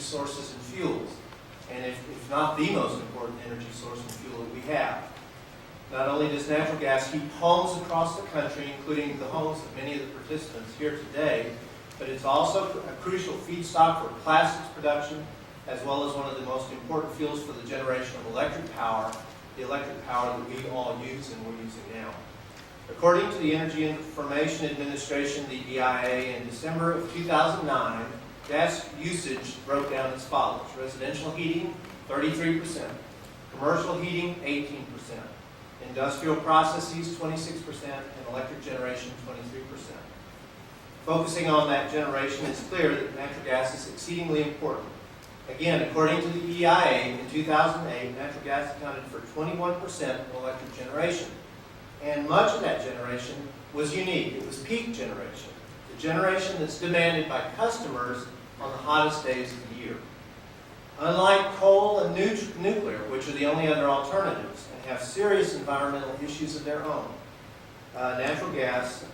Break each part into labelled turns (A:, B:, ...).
A: sources and fuels, and if not the most important energy source and fuel that we have. Not only does natural gas heat homes across the country, including the homes of many of the participants here today, but it's also a crucial feedstock for plastics production, as well as one of the most important fuels for the generation of electric power, the electric power that we all use and we're using now. According to the Energy Information Administration, the EIA, in December of 2009, gas usage broke down as follows. Residential heating, 33%. Commercial heating, 18%. Industrial processes, 26%. And electric generation, 23%. Focusing on that generation, it's clear that natural gas is exceedingly important. Again, according to the EIA, in 2008, natural gas accounted for 21% of electric generation. And much of that generation was unique. It was peak generation, the generation that's demanded by customers on the hottest days of the year. Unlike coal and nuclear, which are the only other alternatives and have serious environmental issues of their own, natural gas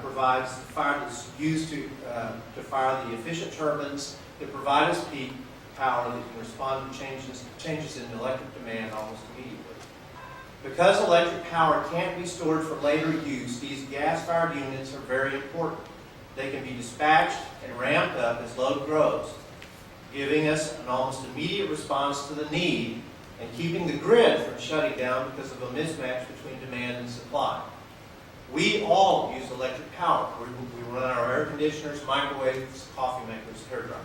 A: provides the fire that's used to fire the efficient turbines that provide us peak power that can respond to changes in electric demand almost immediately. Because electric power can't be stored for later use, these gas-fired units are very important. They can be dispatched and ramped up as load grows, giving us an almost immediate response to the need and keeping the grid from shutting down because of a mismatch between demand and supply. We all use electric power. We run our air conditioners, microwaves, coffee makers, hair dryers.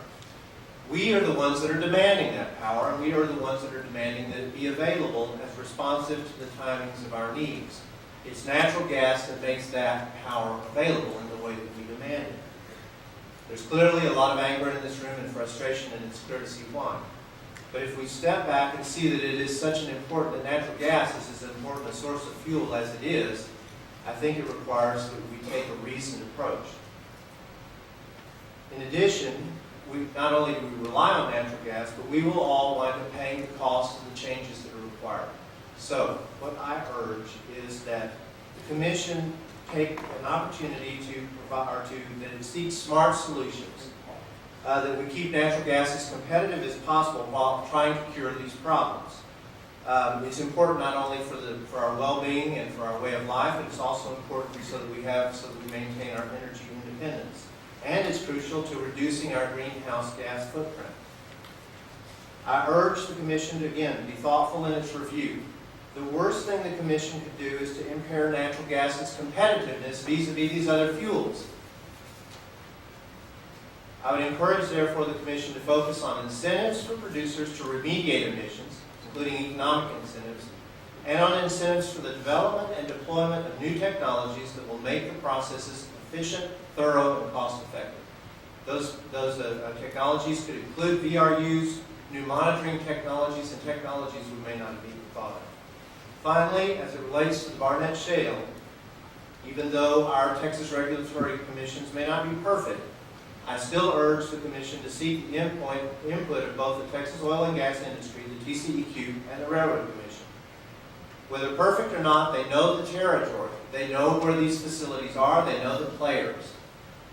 A: We are the ones that are demanding that power, and we are the ones that are demanding that it be available as responsive to the timings of our needs. It's natural gas that makes that power available in the way that we demand it. There's clearly a lot of anger in this room and frustration, and it's clear to see why. But if we step back and see that it is such an important, that natural gas is as important a source of fuel as it is, I think it requires that we take a reasoned approach. In addition, not only do we rely on natural gas, but we will all wind up paying the cost of the changes that are required. So, what I urge is that the Commission take an opportunity to provide, or that it seeks smart solutions, that we keep natural gas as competitive as possible while trying to cure these problems. It's important not only for our well-being and for our way of life, but it's also important so that we maintain our energy independence. And it's crucial to reducing our greenhouse gas footprint. I urge the Commission to, again, be thoughtful in its review. The worst thing the Commission could do is to impair natural gas's competitiveness vis-a-vis these other fuels. I would encourage, therefore, the Commission to focus on incentives for producers to remediate emissions, including economic incentives, and on incentives for the development and deployment of new technologies that will make the processes efficient, thorough, and cost-effective. Those technologies could include VRUs, new monitoring technologies, and technologies we may not have even thought of. Finally, as it relates to the Barnett Shale, even though our Texas regulatory commissions may not be perfect, I still urge the Commission to seek the input of both the Texas oil and gas industry, the TCEQ, and the Railroad Commission. Whether perfect or not, they know the territory. They know where these facilities are. They know the players.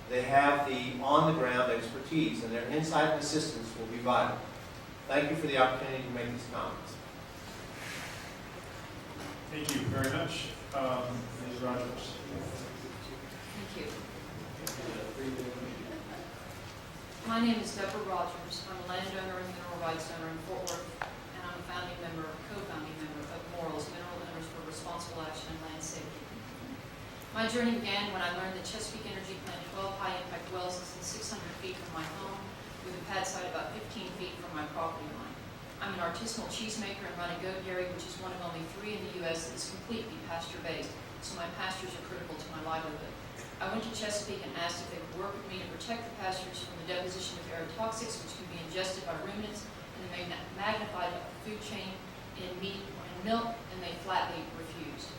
A: They have the on-the-ground expertise, and their insight and assistance will be vital. Thank you for the opportunity to make these comments.
B: Thank you very much. Ms. Rogers.
C: Thank you. My name is Deborah Rogers. I'm a landowner and mineral rights owner in Fort Worth, and I'm a co-founding member of Morals, Mineral Owners for Responsible Action and Land Safety. My journey began when I learned that Chesapeake Energy planned 12 high-impact wells less than 600 feet from my home, with a pad site about 15 feet from my property line. I'm an artisanal cheesemaker and run a goat dairy, which is one of only 3 in the U.S. that is completely pasture-based, so my pastures are critical to my livelihood. I went to Chesapeake and asked if they would work with me to protect the pastures from the deposition of aerotoxics, which can be ingested by ruminants in the magnified food chain in meat and milk, and they flatly refused.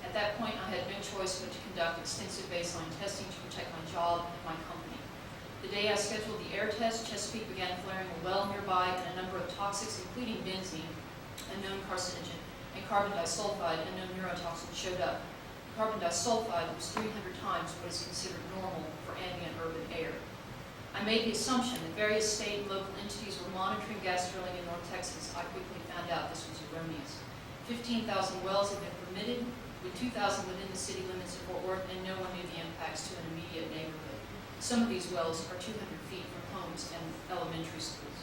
C: At that point, I had no choice but to conduct extensive baseline testing to protect my job and my company. The day I scheduled the air test, Chesapeake began flaring a well nearby, and a number of toxics, including benzene, a known carcinogen, and carbon disulfide, a known neurotoxin, showed up. Carbon disulfide was 300 times what is considered normal for ambient urban air. I made the assumption that various state and local entities were monitoring gas drilling in North Texas, I quickly found out this was erroneous. 15,000 wells have been permitted, with 2,000 within the city limits of Fort Worth, and no one knew the impacts to an immediate neighborhood. Some of these wells are 200 feet from homes and elementary schools.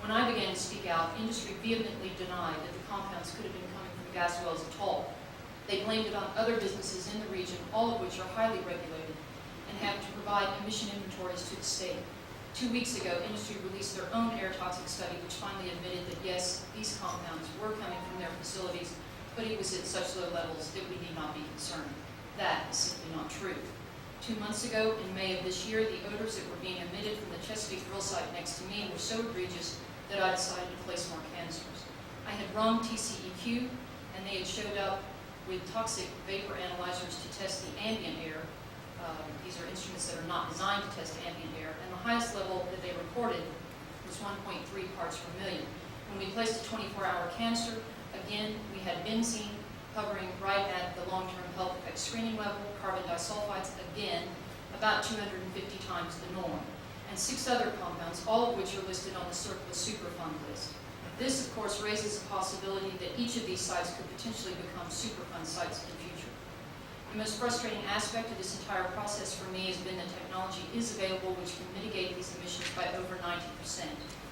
C: When I began to speak out, industry vehemently denied that the compounds could have been coming from gas wells at all. They blamed it on other businesses in the region, all of which are highly regulated, and have to provide emission inventories to the state. 2 weeks ago, industry released their own air toxic study, which finally admitted that yes, these compounds were coming from their facilities, but it was at such low levels that we need not be concerned. That is simply not true. 2 months ago, in May of this year, the odors that were being emitted from the Chesapeake drill site next to me were so egregious that I decided to place more canisters. I had rung TCEQ, and they had showed up with toxic vapor analyzers to test the ambient air. These are instruments that are not designed to test ambient air, and the highest level that they reported was 1.3 parts per million. When we placed a 24-hour canister, again, we had benzene hovering right at the long-term health effect screening level, carbon disulfides, again, about 250 times the norm, and 6 other compounds, all of which are listed on the CERCLA Superfund list. This, of course, raises the possibility that each of these sites could potentially become Superfund sites in the future. The most frustrating aspect of this entire process for me has been that technology is available which can mitigate these emissions by over 90%.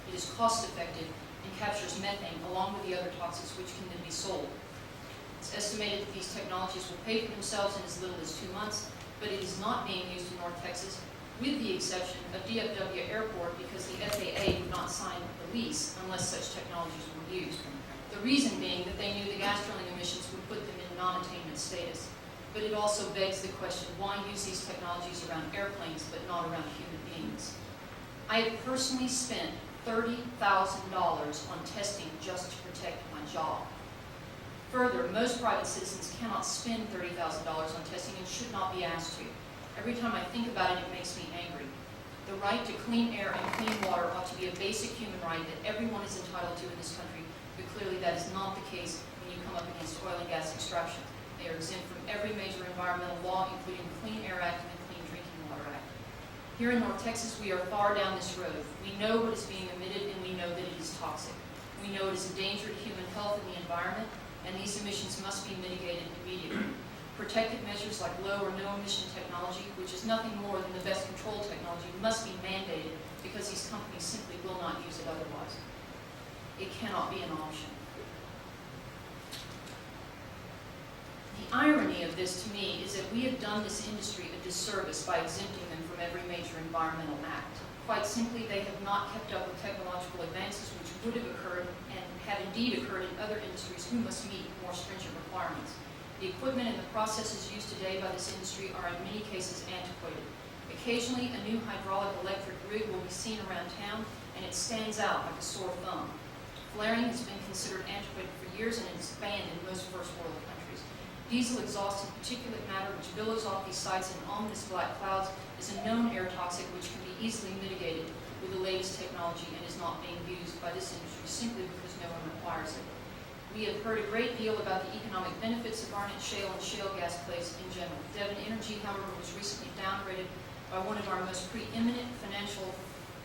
C: It is cost-effective and captures methane along with the other toxics which can then be sold. It's estimated that these technologies will pay for themselves in as little as 2 months, but it is not being used in North Texas, with the exception of DFW Airport because the FAA would not sign the lease unless such technologies were used. The reason being that they knew the gas drilling emissions would put them in non-attainment status. But it also begs the question, why use these technologies around airplanes but not around human beings? I have personally spent $30,000 on testing just to protect my job. Further, most private citizens cannot spend $30,000 on testing and should not be asked to. Every time I think about it, it makes me angry. The right to clean air and clean water ought to be a basic human right that everyone is entitled to in this country, but clearly that is not the case when you come up against oil and gas extraction. They are exempt from every major environmental law, including the Clean Air Act and the Clean Drinking Water Act. Here in North Texas, we are far down this road. We know what is being emitted, and we know that it is toxic. We know it is a danger to human health and the environment, and these emissions must be mitigated immediately. Protective measures like low or no emission technology, which is nothing more than the best control technology, must be mandated because these companies simply will not use it otherwise. It cannot be an option. The irony of this to me is that we have done this industry a disservice by exempting them from every major environmental act. Quite simply, they have not kept up with technological advances which would have occurred and have indeed occurred in other industries who must meet more stringent requirements. The equipment and the processes used today by this industry are in many cases antiquated. Occasionally, a new hydraulic electric rig will be seen around town and it stands out like a sore thumb. Flaring has been considered antiquated for years and is banned in most first world countries. Diesel exhaust and particulate matter which billows off these sites in ominous black clouds is a known air toxic which can be easily mitigated with the latest technology and is not being used by this industry simply because no one requires it. We have heard a great deal about the economic benefits of Barnett Shale and shale gas plays in general. Devon Energy, however, was recently downgraded by one of our most preeminent financial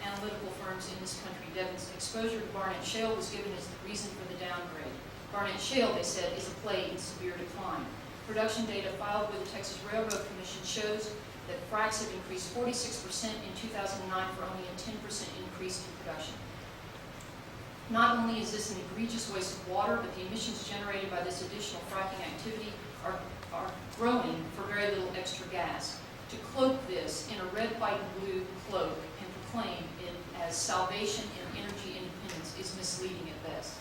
C: analytical firms in this country. Devon's exposure to Barnett Shale was given as the reason for the downgrade. Barnett Shale, they said, is a play in severe decline. Production data filed with the Texas Railroad Commission shows that fracs have increased 46% in 2009 for only a 10% increase in production. Not only is this an egregious waste of water, but the emissions generated by this additional fracking activity are growing for very little extra gas. To cloak this in a red, white, and blue cloak and proclaim it as salvation and energy independence is misleading at best.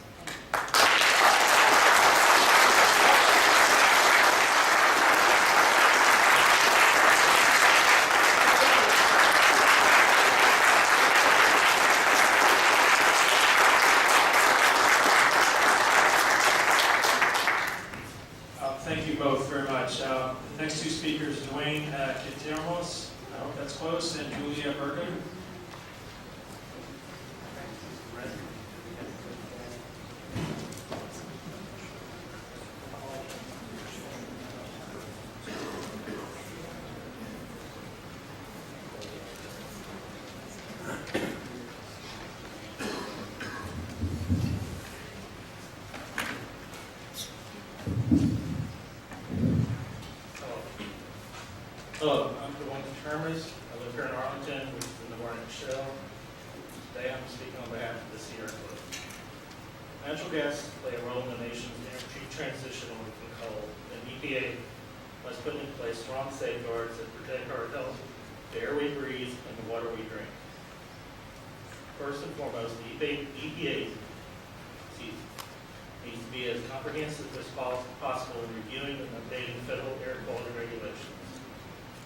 B: Thank you both very much. The next two speakers, Dwayne Quintermos, I hope that's close, and Julia Bergen.
D: Farmers. I live here in Arlington, which is in the Barnett Shell. Today I'm speaking on behalf of the Sierra Club. Natural gas play a role in the nation's energy transition away from coal, and EPA must put in place strong safeguards that protect our health, the air we breathe, and the water we drink. First and foremost, the EPA needs to be as comprehensive as possible in reviewing and updating federal air quality regulations.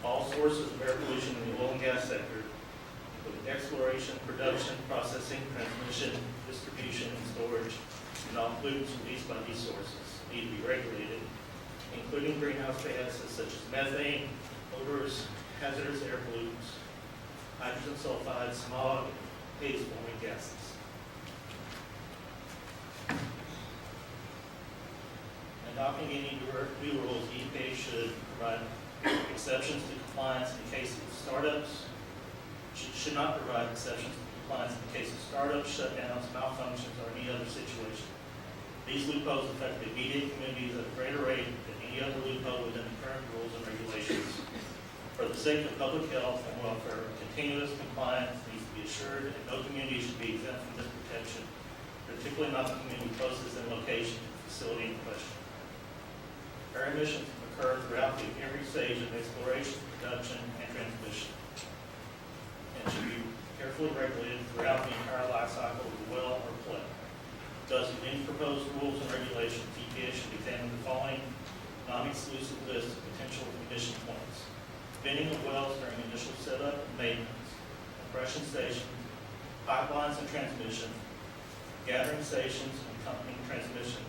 D: All sources of air pollution in the oil and gas sector, including exploration, production, processing, transmission, distribution, and storage, and all pollutants released by these sources need to be regulated, including greenhouse gases such as methane, odors, hazardous air pollutants, hydrogen sulfide, smog, and haze-forming gases. Adopting any new rules, EPA should provide exceptions to compliance in the case of startups, should not provide exceptions to compliance in the case of startups, shutdowns, malfunctions, or any other situation. These loopholes affect the immediate communities at a greater rate than any other loophole within the current rules and regulations. For the sake of public health and welfare, continuous compliance needs to be assured, and no community should be exempt from this protection, particularly not the community closest in location to the facility in question. Air emissions occur throughout every stage of exploration, production, and transmission, and should be carefully regulated throughout the entire life cycle of the well or play. Thus, in any proposed rules and regulations, EPA should examine the following non-exclusive list of potential emission points: venting of wells during initial setup and maintenance, compression stations, pipelines and transmission, gathering stations and accompanying transmission,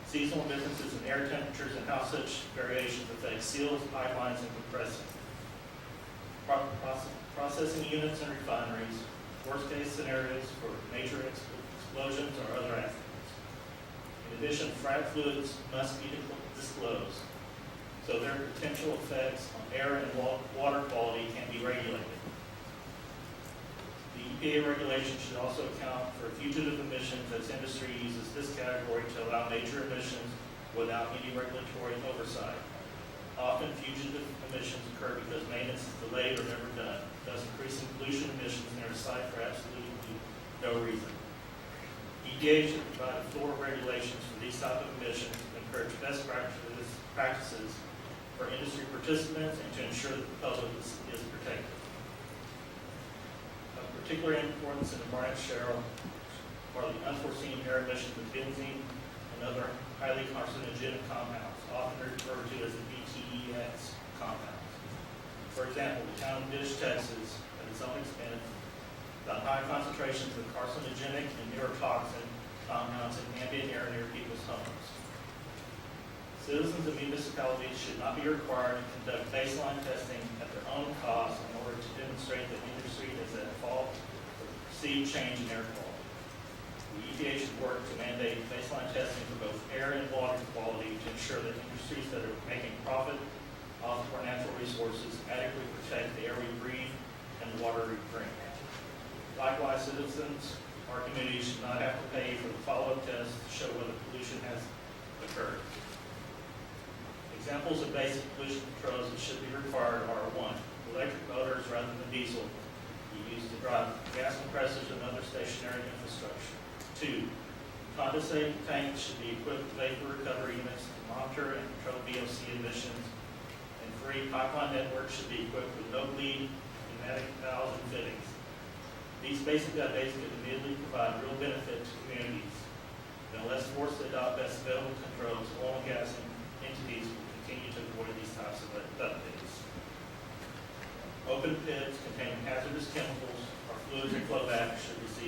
D: seasonal differences in air temperatures and how such variations affect seals, pipelines, and compressing, processing units and refineries, worst-case scenarios for major explosions or other accidents. In addition, frac fluids must be disclosed, so their potential effects on air and water quality can be regulated. The EPA regulation should also account for fugitive emissions, as industry uses this category to allow major emissions without any regulatory oversight. Often fugitive emissions occur because maintenance is delayed or never done, thus increasing pollution emissions near a site for absolutely no reason. EPA should provide a floor of regulations for these type of emissions to encourage best practices for industry participants and to ensure that the public is protected. Of particular importance in the Barnett Shale are the unforeseen air emissions of benzene and other highly carcinogenic compounds, often referred to as the BTEX compounds. For example, the town of Dish, Texas, at its own expense, found high concentrations of carcinogenic and neurotoxin compounds in ambient air near people's homes. Citizens of municipalities should not be required to conduct baseline testing at their own cost in order to demonstrate that industry is at fault for perceived change in air quality. The EPA should work to mandate baseline testing for both air and water quality to ensure that industries that are making profit off of our natural resources adequately protect the air we breathe and the water we drink. Likewise, citizens or communities should not have to pay for the follow-up test to show whether pollution has occurred. Examples of basic pollution controls that should be required are: 1, electric motors rather than diesel used to drive gas compressors and other stationary infrastructure. 2, condensate tanks should be equipped with vapor recovery units to monitor and control VOC emissions. And 3, pipeline networks should be equipped with no bleed, pneumatic valves, and fittings. These basic updates could immediately provide real benefit to communities. Unless forced to adopt best available controls, oil and gas entities will continue to avoid these types of updates. Open pits containing hazardous chemicals or fluids or flowback should receive